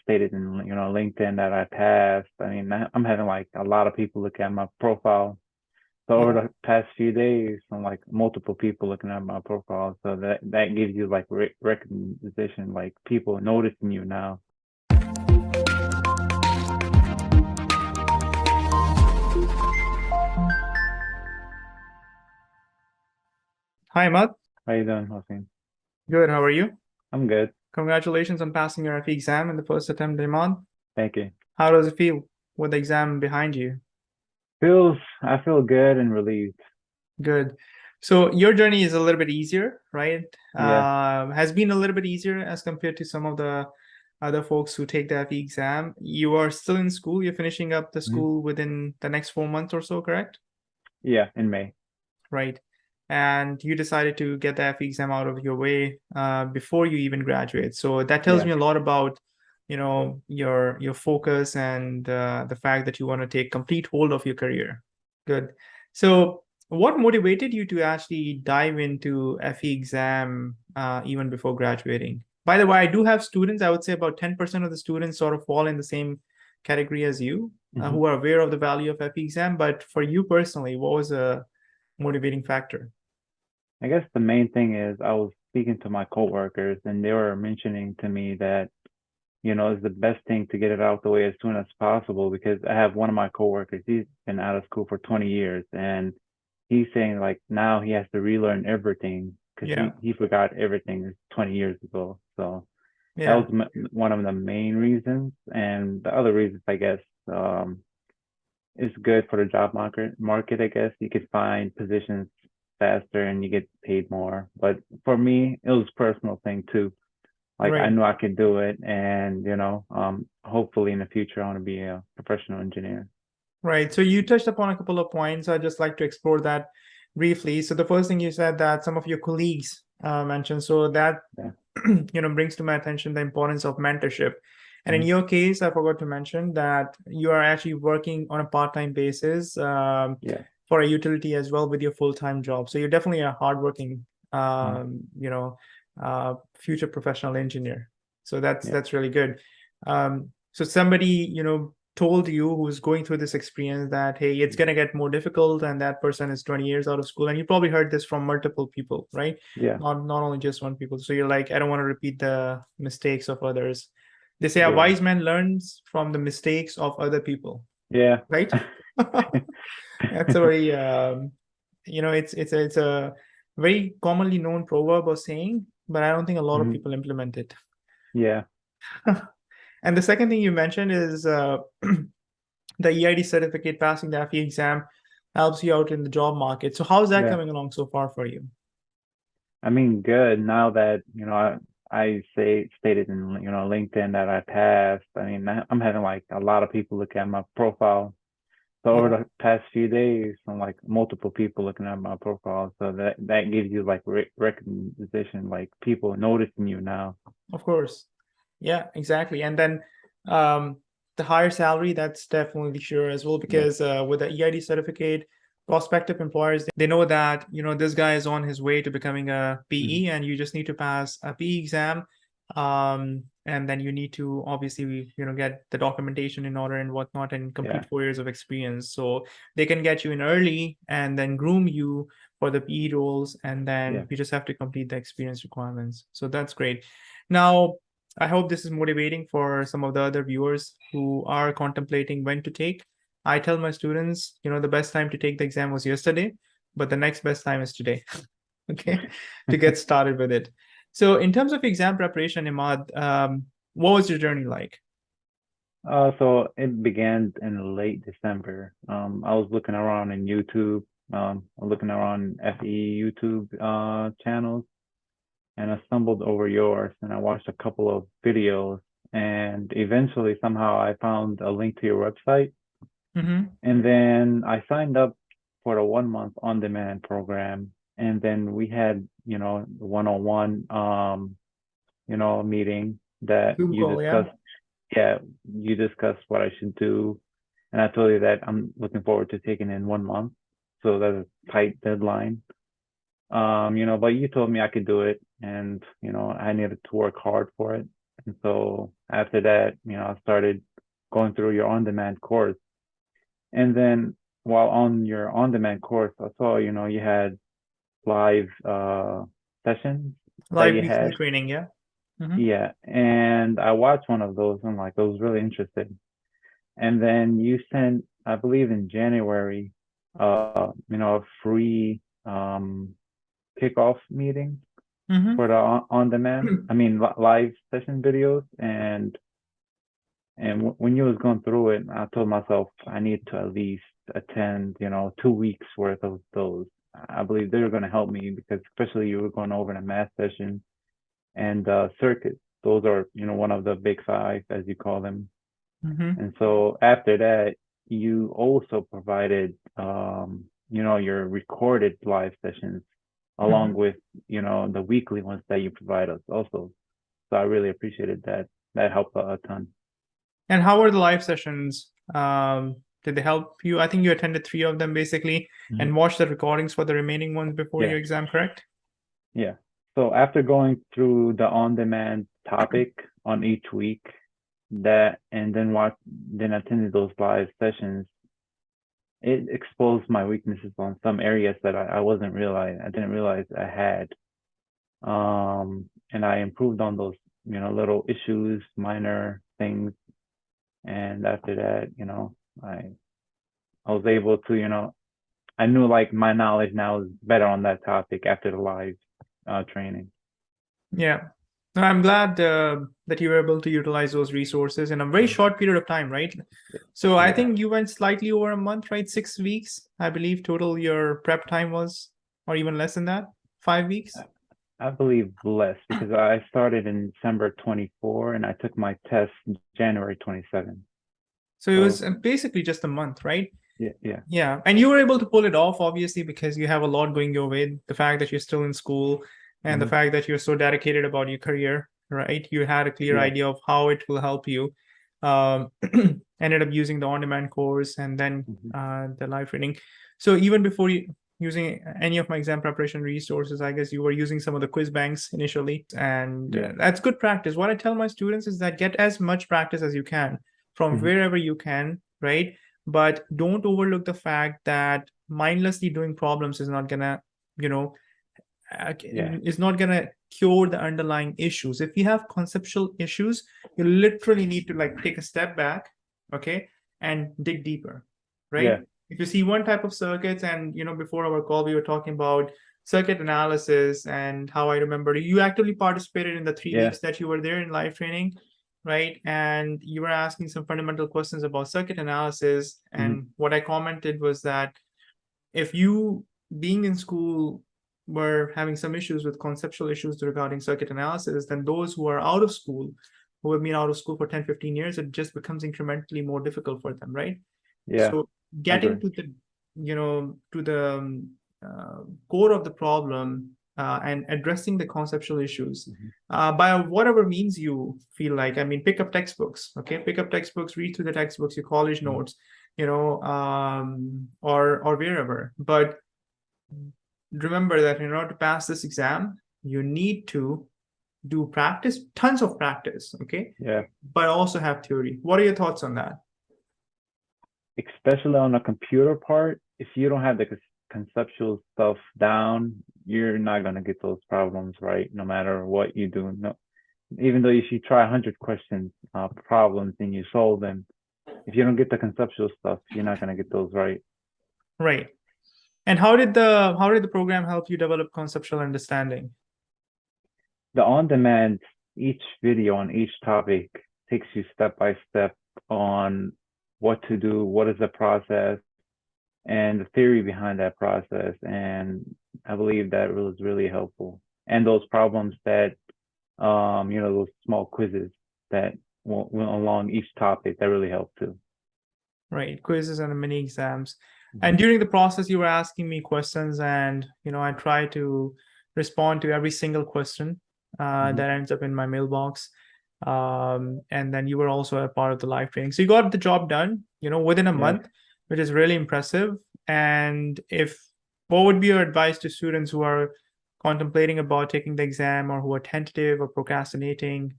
stated in LinkedIn that I passed. I mean, I'm having like a lot of people look at my profile. So over Yeah. the past few days, I'm like multiple people looking at my profile. So that gives you like recognition, like people noticing you now. Hi, Imad. How you doing, Hossein? Good. How are you? I'm good. Congratulations on passing your FE exam in the first attempt, Imad. Thank you. How does it feel with the exam behind you? I feel good and relieved. Good. So your journey is a little bit easier, right? Yeah. Has been a little bit easier as compared to some of the other folks who take the FE exam. You are still in school. You're finishing up the Mhm. school within the next 4 months or so, correct? Yeah, in May. Right. And you decided to get the FE exam out of your way before you even graduate. So that tells Yeah. me a lot about, your focus and the fact that you want to take complete hold of your career. Good. So what motivated you to actually dive into FE exam even before graduating? By the way, I do have students. I would say about 10% of the students sort of fall in the same category as you, hmm who are aware of the value of FE exam. But for you personally, what was a motivating factor? I guess the main thing is I was speaking to my coworkers and they were mentioning to me that, it's the best thing to get it out the way as soon as possible because I have one of my coworkers, he's been out of school for 20 years and he's saying like now he has to relearn everything because Yeah, he forgot everything 20 years ago. So that was yeah, one of the main reasons. And the other reasons, I guess, it's good for the job market, I guess. You could find positions faster and you get paid more. But for me, it was a personal thing too. Like I right, knew I could do it and hopefully in the future I want to be a professional engineer. right. So you touched upon a couple of points. I'd just like to explore that briefly. So the first thing you said that some of your colleagues mentioned, so that Yeah. brings to my attention the importance of mentorship. And in Mhm. your case, I forgot to mention that you are actually working on a part-time basis Yeah. for a utility as well with your full-time job. So you're definitely a hardworking, Mhm. future professional engineer. So that's Yeah. that's really good. So somebody, told you who's going through this experience that, hey, it's going to get more difficult, and that person is 20 years out of school. And you probably heard this from multiple people, right? Yeah. Not only just one people. So you're like, I don't want to repeat the mistakes of others. They say a Yeah. wise man learns from the mistakes of other people, Yeah. right? That's a very it's a very commonly known proverb or saying, but I don't think a lot of Mhm. people implement it. Yeah. And the second thing you mentioned is the EID certificate, passing the FE exam helps you out in the job market. So how's that Yeah. coming along so far for you? I mean, good. Now that, I stated in, LinkedIn that I passed. I mean, I'm having like a lot of people look at my profile. So over Yeah, the past few days, I'm like multiple people looking at my profile. So that gives you like recognition, like people noticing you now. of course. Yeah, exactly. And then um, the higher salary, that's definitely sure as well, Yeah. because with the EID certificate, prospective employers, they know that, this guy is on his way to becoming a hmm PE, and you just need to pass a PE exam. And then you need to obviously, get the documentation in order and whatnot and Yeah. complete 4 years of experience. So they can get you in early and then groom you for the PE roles, and Yeah. then you just have to complete the experience requirements. So that's great. Now, I hope this is motivating for some of the other viewers who are contemplating when to take. I tell my students, the best time to take the exam was yesterday, but the next best time is today, okay, to get started with it. So, in terms of exam preparation, Imad, what was your journey like? So it began in late December. I was looking around in YouTube, looking around FE YouTube channels, and I stumbled over yours, and I watched a couple of videos, and eventually somehow I found a link to your website, Mm-hmm. and then I signed up for a 1 month on-demand program, and then we had, one-on-one, meeting that Zoom you call, yeah. discussed. Yeah, you discussed what I should do, and I told you that I'm looking forward to taking in 1 month, so that's a tight deadline. But you told me I could do it, and I needed to work hard for it, and so after that, I started going through your on-demand course. And then while on your on-demand course, I saw, you had live sessions that Live you weekly had. training, yeah. Mhm. Yeah. And I watched one of those and like I was really interested. And then you sent, I believe in January, a free kickoff meeting Mhm. for the on-demand, I mean live session videos. And when you was going through it, I told myself I need to at least attend, 2 weeks worth of those. I believe they're going to help me because especially you were going over the math session and circuits. Those are, one of the big five, as you call them. Mhm. And so after that, you also provided, your recorded live sessions along Mhm. with, the weekly ones that you provide us also. So I really appreciated that. That helped a ton. And how were the live sessions? Did they help you? I think you attended three of them basically Mhm. and watched the recordings for the remaining ones before Yeah, your exam, correct? yeah. So after going through the on-demand topic on each week, then attended those live sessions, it exposed my weaknesses on some areas that I didn't realize I had. And I improved on those, little issues, minor things. And after that, I I was able to, I knew like my knowledge now is better on that topic after the live training. Yeah. No, I'm glad that you were able to utilize those resources in a very Mhm. short period of time, right? So I Yeah, think you went slightly over a month, right? 6 weeks, I believe total your prep time was, or even less than that, 5 weeks. I believe less because I started in December 24 and I took my test January 27. So it was So basically just a month, right? yeah, yeah, Yeah, and you were able to pull it off, obviously, because you have a lot going your way. The fact that you're still in school and the hmm fact that you're so dedicated about your career, right? You had a clear yeah, idea of how it will help you. Um, ended up using the on-demand course and then hmm the live training. So even before you using any of my exam preparation resources, I guess you were using some of the quiz banks initially, and yeah, that's good practice. What I tell my students is that get as much practice as you can from hmm wherever you can, right? But don't overlook the fact that mindlessly doing problems is not gonna, you know, yeah, is not gonna cure the underlying issues. If you have conceptual issues, you literally need to like take a step back, okay, and dig deeper, yeah, right? If you see one type of circuits, and before our call we were talking about circuit analysis and how I remember you actively participated in the three yeah, weeks that you were there in live training, right? And you were asking some fundamental questions about circuit analysis. hmm And what I commented was that if you, being in school, were having some issues with conceptual issues regarding circuit analysis, then those who are out of school, who have been out of school for 10, 15 years, it just becomes incrementally more difficult for them, right? yeah. So I agree. getting to the, core of the problem and addressing the conceptual issues hmm by whatever means you feel like. I mean, pick up textbooks, okay? Pick up textbooks, read through the textbooks, your college hmm notes, or wherever. But remember that in order to pass this exam, you need to do practice, tons of practice, okay? Yeah, But also have theory. What are your thoughts on that? especially on the computer part, if you don't have the conceptual stuff down, you're not gonna get those problems right, no matter what you do. No, even though if you try 100 questions, problems, and you solve them, if you don't get the conceptual stuff, you're not gonna get those right. Right. And how did the program help you develop conceptual understanding? The on-demand, each video on each topic takes you step by step on what to do, what is the process, and the theory behind that process. And I believe that was really helpful. And those problems that, those small quizzes that went along each topic, that really helped too. Right, quizzes and mini exams. Mhm, And during the process, you were asking me questions, and I try to respond to every single question mhm. that ends up in my mailbox. And then you were also a part of the live training, so you got the job done, within a Yeah. month, which is really impressive. And if what would be your advice to students who are contemplating about taking the exam or who are tentative or procrastinating?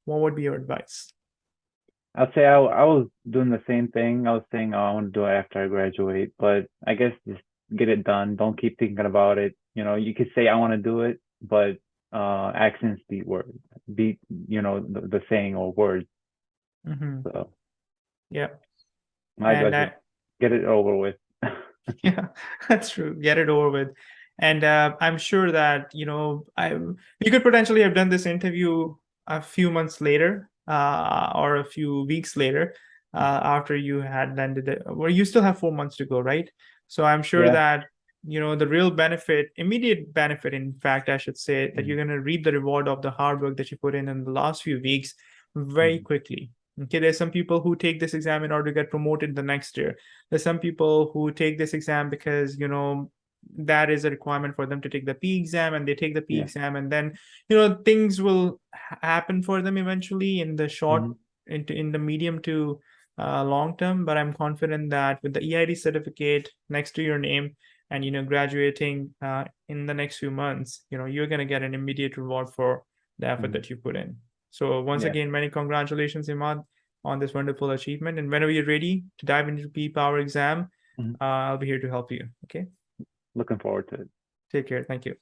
what would be your advice? I'd say I was doing the same thing. I was saying, oh, I want to do it after I graduate, but I guess just get it done. Don't keep thinking about it. You know, you could say I want to do it, but actions beat words, beat, the saying or words. Hmm. So Yeah. my And advice is get it over with. yeah, that's true. Get it over with. And I'm sure that, you could potentially have done this interview a few months later, or a few weeks later, after you had landed it. Well, you still have 4 months to go, right? So I'm sure Yeah. that, the real benefit, immediate benefit, in fact, I should say, that you're Mhm. going to reap the reward of the hard work that you put in the last few weeks very Mhm. quickly. Okay, there's some people who take this exam in order to get promoted the next year. There's some people who take this exam because, that is a requirement for them to take the P exam, and they take the P Yeah. exam, and then, things will happen for them eventually in the short, Mhm. in the medium to long term. But I'm confident that with the EID certificate next to your name, and, graduating in the next few months, you're going to get an immediate reward for the effort Mhm. that you put in. So once Yeah. again, many congratulations, Imad, on this wonderful achievement. And whenever you're ready to dive into the P Power exam, Mhm. I'll be here to help you. Okay. Looking forward to it. Take care. Thank you.